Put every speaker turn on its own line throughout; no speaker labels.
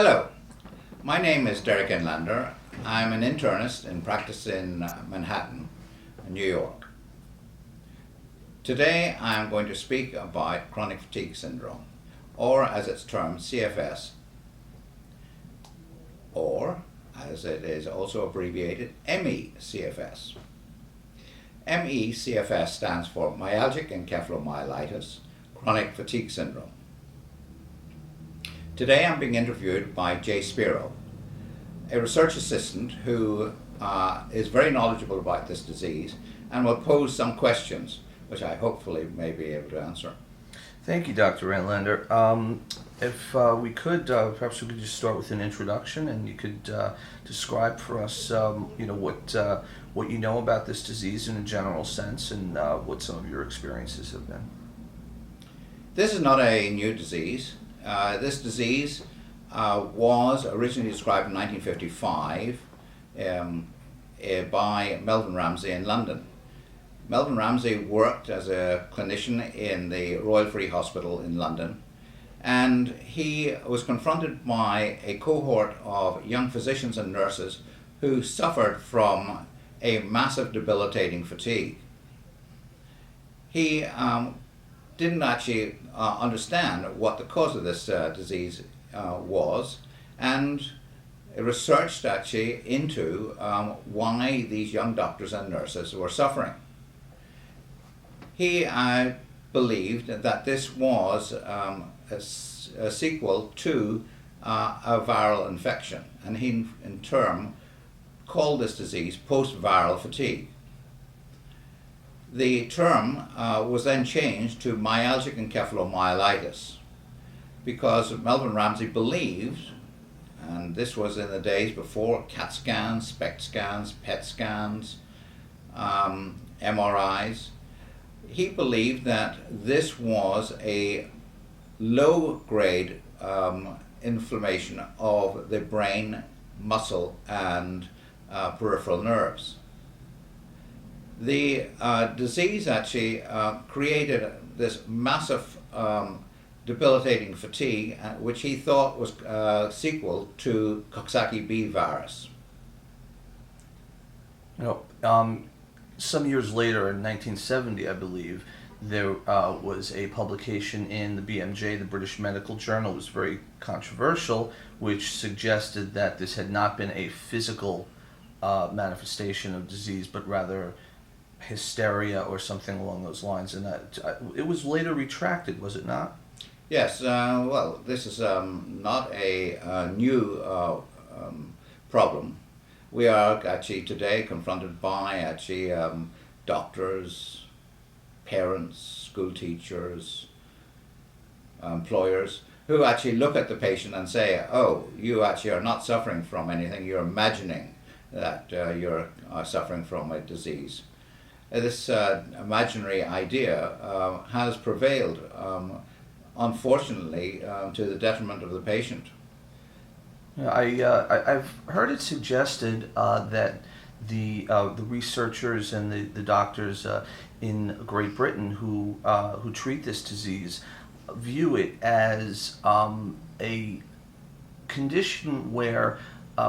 Hello, my name is Derek ENLANDER. I'm an internist in practice in Manhattan, New York. Today I'm going to speak about chronic fatigue syndrome, or as it's termed, CFS, or as it is also abbreviated, ME-CFS. ME-CFS stands for myalgic encephalomyelitis, chronic fatigue syndrome. Today I'm being interviewed by Jay Spero, a research assistant who is very knowledgeable about this disease and will pose some questions which I hopefully may be able to answer.
Thank you, Dr. ENLANDER. If we could, perhaps we could just start with an introduction, and you could describe for us, what you know about this disease in a general sense, and what some of your experiences have been.
This is not a new disease. This disease was originally described in 1955 by Melvin Ramsey in London. Melvin Ramsey worked as a clinician in the Royal Free Hospital in London, and he was confronted by a cohort of young physicians and nurses who suffered from a massive debilitating fatigue. He didn't actually understand what the cause of this disease was, and researched actually into why these young doctors and nurses were suffering. He believed that this was a sequel to a viral infection, and he in turn called this disease post-viral fatigue. The term was then changed to myalgic encephalomyelitis because Melvin Ramsey believed, and this was in the days before CAT scans, SPECT scans, PET scans, MRIs, he believed that this was a low-grade inflammation of the brain, muscle, and peripheral nerves. The disease actually created this massive debilitating fatigue, which he thought was a sequel to Coxsackie B virus.
Some years later, in 1970, I believe, there was a publication in the BMJ, the British Medical Journal. It was very controversial, which suggested that this had not been a physical manifestation of disease, but rather hysteria or something along those lines, and that it was later retracted, was it not?
Yes, well, this is not a new problem. We are actually today confronted by doctors, parents, school teachers, employers, who actually look at the patient and say, oh, you actually are not suffering from anything, you're imagining that you're suffering from a disease. This imaginary idea has prevailed, unfortunately, to the detriment of the patient.
I've heard it suggested that the researchers and the doctors in Great Britain who treat this disease view it as a condition where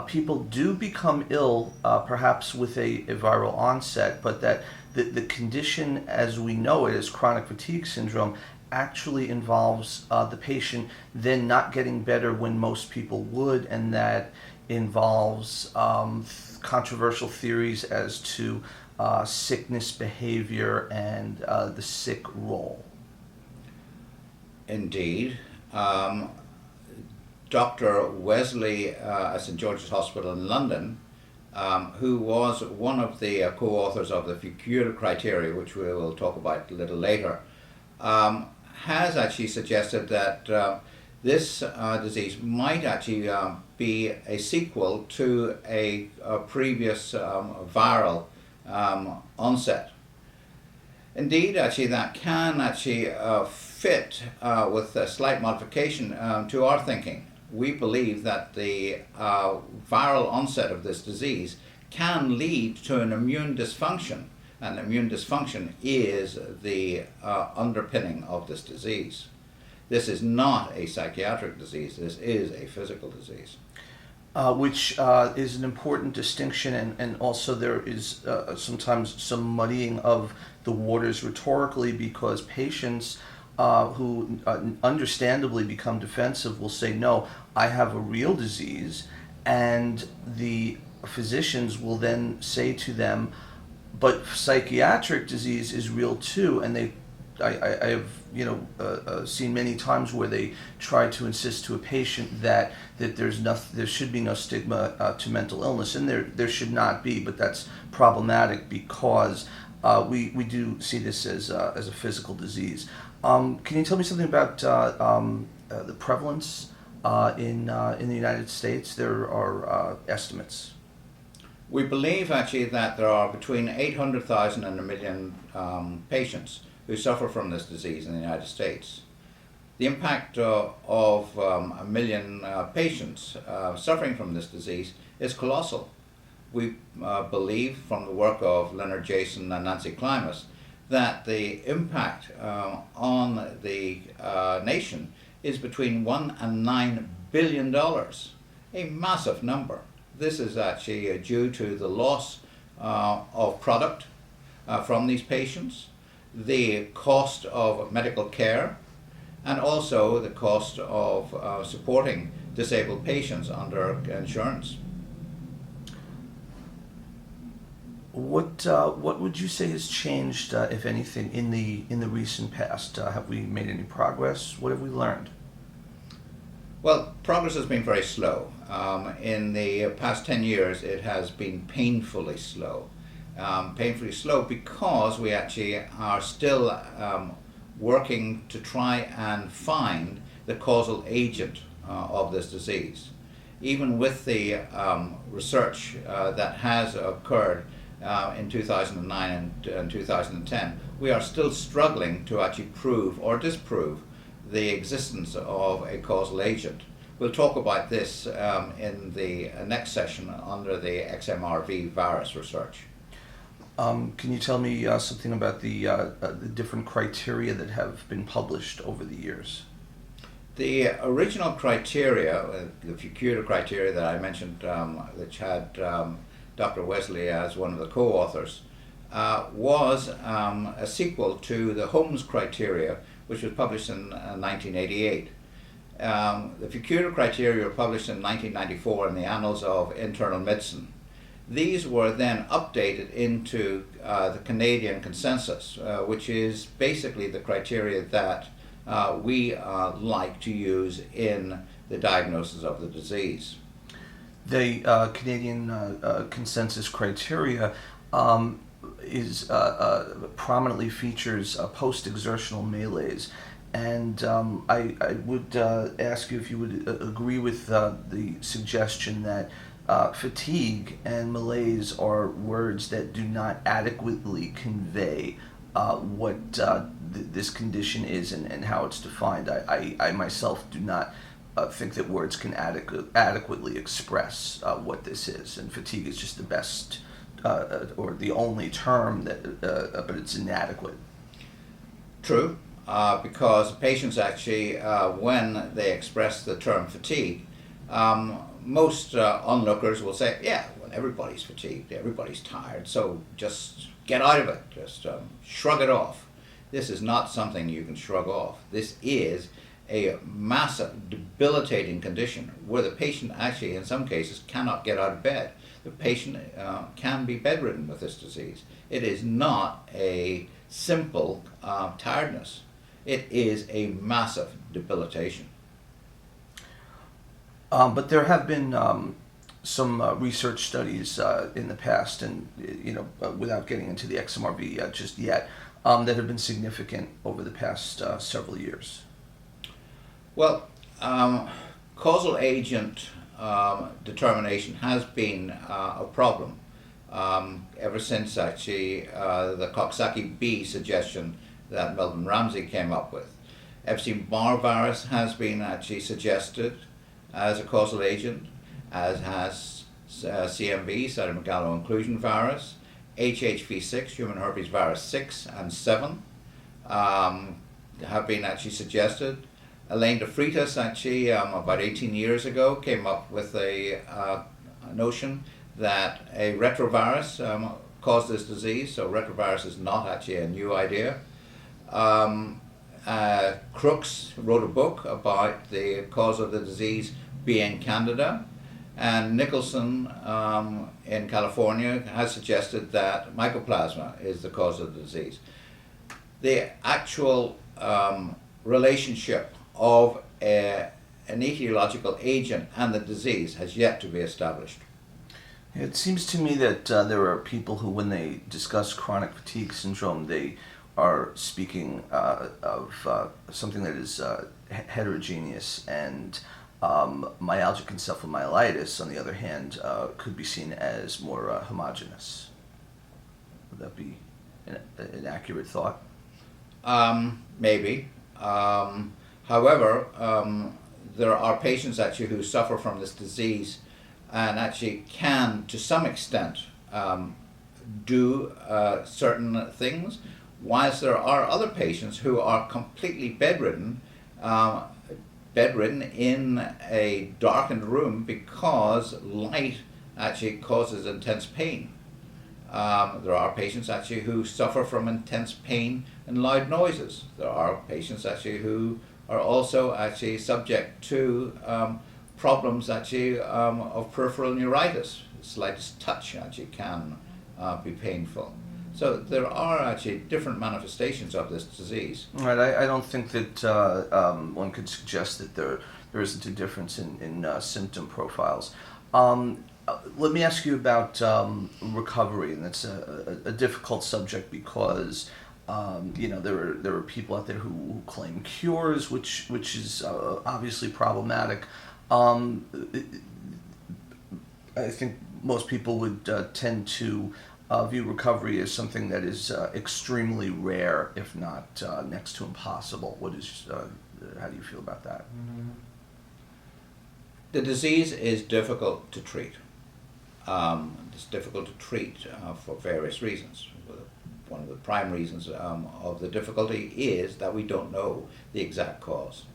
people do become ill, perhaps with a viral onset, but that the condition as we know it as chronic fatigue syndrome actually involves the patient then not getting better when most people would, and that involves controversial theories as to sickness behavior and the sick role.
Indeed. Dr. Wesley at St. George's Hospital in London, who was one of the co-authors of the Fukuda criteria, which we will talk about a little later, has actually suggested that this disease might actually be a sequel to a previous viral onset. Indeed, actually, that can actually fit with a slight modification to our thinking. We believe that the viral onset of this disease can lead to an immune dysfunction, and immune dysfunction is the underpinning of this disease. This is not a psychiatric disease, this is a physical disease.
Which is an important distinction, and also there is sometimes some muddying of the waters rhetorically, because patients who understandably become defensive will say, no, I have a real disease, and the physicians will then say to them, but psychiatric disease is real too, and I have seen many times where they try to insist to a patient that there should be no stigma to mental illness, and there should not be, but that's problematic because we do see this as a physical disease. Can you tell me something about the prevalence in the United States? There are estimates.
We believe actually that there are between 800,000 and 1 million patients who suffer from this disease in the United States. The impact of 1 million patients suffering from this disease is colossal. We believe from the work of Leonard Jason and Nancy Klimas that the impact on the nation is between $1 and $9 billion, a massive number. This is actually due to the loss of product from these patients, the cost of medical care, and also the cost of supporting disabled patients under insurance.
What would you say has changed, if anything, in the recent past? Have we made any progress? What have we learned?
Well, progress has been very slow. In the past 10 years, it has been painfully slow. Painfully slow because we actually are still working to try and find the causal agent of this disease. Even with the research that has occurred in 2009 and 2010, we are still struggling to actually prove or disprove the existence of a causal agent. We'll talk about this in the next session under the XMRV virus research.
Can you tell me something about the different criteria that have been published over the years?
The original criteria, the Fukuda criteria that I mentioned, which had Dr. Wesley as one of the co-authors, was a sequel to the Holmes criteria, which was published in 1988. The Fukuda criteria were published in 1994 in the Annals of Internal Medicine. These were then updated into the Canadian consensus, which is basically the criteria that we like to use in the diagnosis of the disease.
The Canadian consensus criteria is prominently features post-exertional malaise, and I would ask you if you would agree with the suggestion that fatigue and malaise are words that do not adequately convey what this condition is and how it's defined. I myself do not think that words can adequately express what this is, and fatigue is just the best or the only term that, but it's inadequate.
True, because patients actually, when they express the term fatigue, most onlookers will say, yeah, well, everybody's fatigued, everybody's tired, so just get out of it, just shrug it off. This is not something you can shrug off. This is a massive, debilitating condition where the patient actually, in some cases, cannot get out of bed. The patient can be bedridden with this disease. It is not a simple tiredness. It is a massive debilitation.
But there have been some research studies in the past, and without getting into the XMRV just yet, that have been significant over the past several years.
Well, causal agent determination has been a problem ever since actually the Coxsackie-B suggestion that Melvin Ramsey came up with. Epstein-Barr virus has been actually suggested as a causal agent, as has CMV, cytomegalo-inclusion virus, HHV6, human herpes virus 6 and 7 have been actually suggested. Elaine de Freitas actually about 18 years ago came up with a notion that a retrovirus caused this disease. So retrovirus is not actually a new idea. Crooks wrote a book about the cause of the disease being Candida, and Nicholson in California has suggested that mycoplasma is the cause of the disease. The actual relationship of an etiological agent and the disease has yet to be established.
It seems to me that there are people who, when they discuss chronic fatigue syndrome, they are speaking of something that is heterogeneous, and myalgic encephalomyelitis, on the other hand, could be seen as more homogeneous. Would that be an accurate thought?
Maybe. However, there are patients actually who suffer from this disease and actually can, to some extent, do certain things, whilst there are other patients who are completely bedridden in a darkened room because light actually causes intense pain. There are patients actually who suffer from intense pain and loud noises. There are patients actually who are also actually subject to problems actually of peripheral neuritis. The slightest touch actually can be painful. So there are actually different manifestations of this disease.
Right. I don't think that one could suggest that there isn't a difference in symptom profiles. Let me ask you about recovery, and that's a difficult subject because there are people out there who claim cures, which is obviously problematic. I think most people would tend to view recovery as something that is extremely rare, if not next to impossible. How do you feel about that?
The disease is difficult to treat. It's difficult to treat for various reasons. One of the prime reasons of the difficulty is that we don't know the exact cause.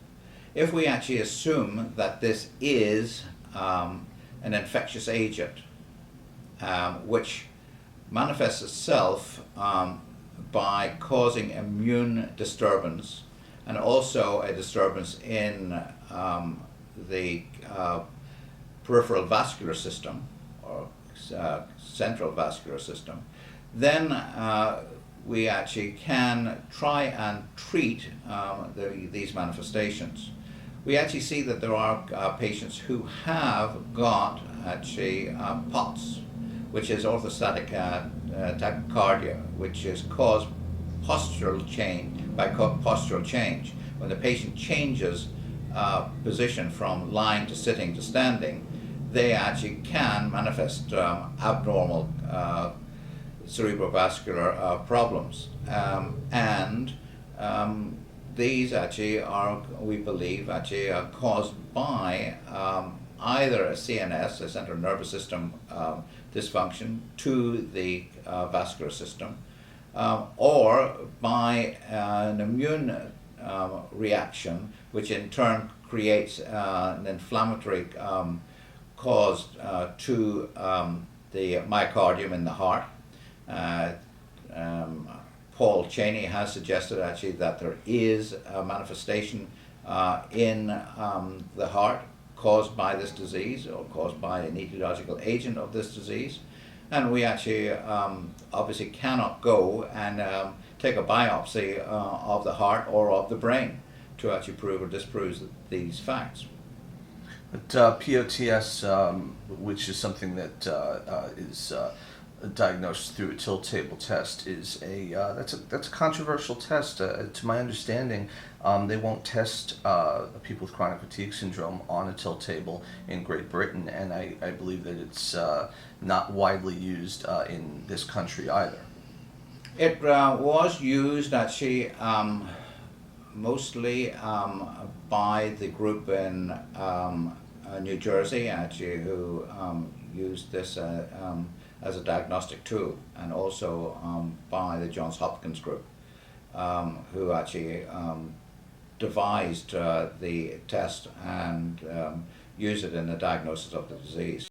If we actually assume that this is an infectious agent, which manifests itself by causing immune disturbance and also a disturbance in the peripheral vascular system or central vascular system, then we actually can try and treat these manifestations. We actually see that there are patients who have got actually POTS, which is orthostatic tachycardia, which is caused by postural change. When the patient changes position from lying to sitting to standing, they actually can manifest abnormal cerebrovascular problems. These actually are, we believe, actually caused by either a CNS, a central nervous system dysfunction to the vascular system, or by an immune reaction, which in turn creates an inflammatory cause to the myocardium in the heart. Paul Cheney has suggested actually that there is a manifestation in the heart caused by this disease or caused by an etiological agent of this disease. And we actually obviously cannot go and take a biopsy of the heart or of the brain to actually prove or disprove these facts.
But POTS, which is something that is diagnosed through a tilt table test, is that's a controversial test. To my understanding, they won't test people with chronic fatigue syndrome on a tilt table in Great Britain, and I believe that it's not widely used in this country either.
It was used actually mostly by the group in New Jersey actually who used this as a diagnostic tool, and also by the Johns Hopkins group who actually devised the test and use it in the diagnosis of the disease.